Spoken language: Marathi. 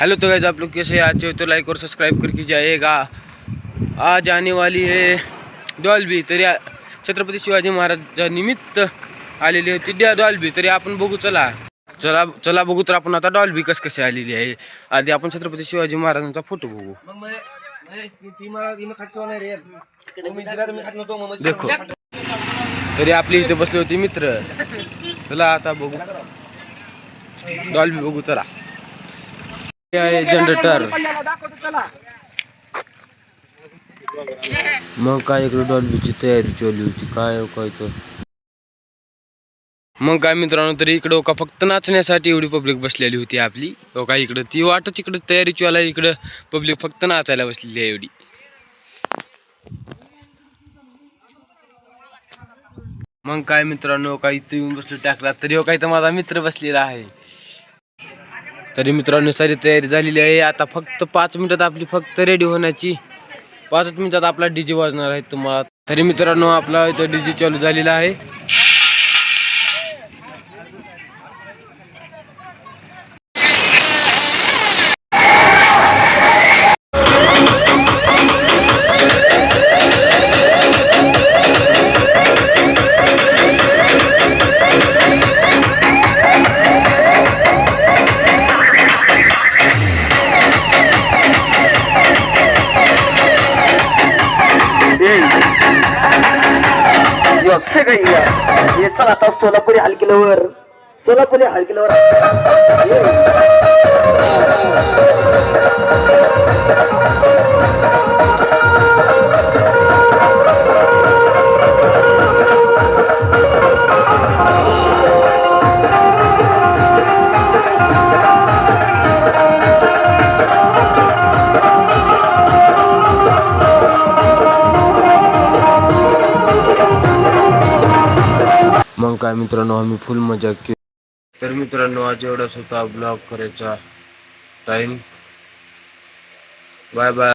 हेलो तो गाइस, आप लोग कैसे हैं? आज तो लाइक और सब्सक्राइब करके जाइएगा। आज आने वाली है डॉल्बी, तरी छत्रपती शिवाजी महाराजांच्या निमित्त आलेली होती डॉल्बी, तरी आपण बघू. चला चला चला बघू. तर आपण आता डॉल्बी कशी आलेली आहे. आधी आपण छत्रपती शिवाजी महाराजांचा फोटो बघू. देखो, तरी आपली इथे बसली होती मित्र. चला आता बघू डॉल्बी बघू. चला, आहे जनरेटर. मग काय इकडे डॉल्बीची तयारी चालू होती. काय तर मग काय मित्रांनो, तरी इकडं का फक्त नाचण्यासाठी एवढी पब्लिक बसलेली होती आपली. का इकडं ती वाटच इकडं तयारी चालू आहे. इकडं पब्लिक फक्त नाचायला बसलेली आहे एवढी. मग काय मित्रांनो, काही इथं येऊन बसलो टाकला. तरी काही तर माझा मित्र बसलेला आहे. तरी मित्रांनो सारी तयारी झालेली आहे. आता फक्त 5 मिनिटात आपली फक्त रेडी होण्याची. 5 मिनिटात आपला डीजे वाजणार आहे तुम्हाला. तरी मित्रांनो आपला इथं डीजे चालू झालेला आहे. हे चला आता सोलापुरी हलकिल्यावर मग काय मित्रांनो, आम्ही फुल मजा केली. तर मित्रांनो आज एवढाच होता ब्लॉग करायचा टाइम. Bye bye.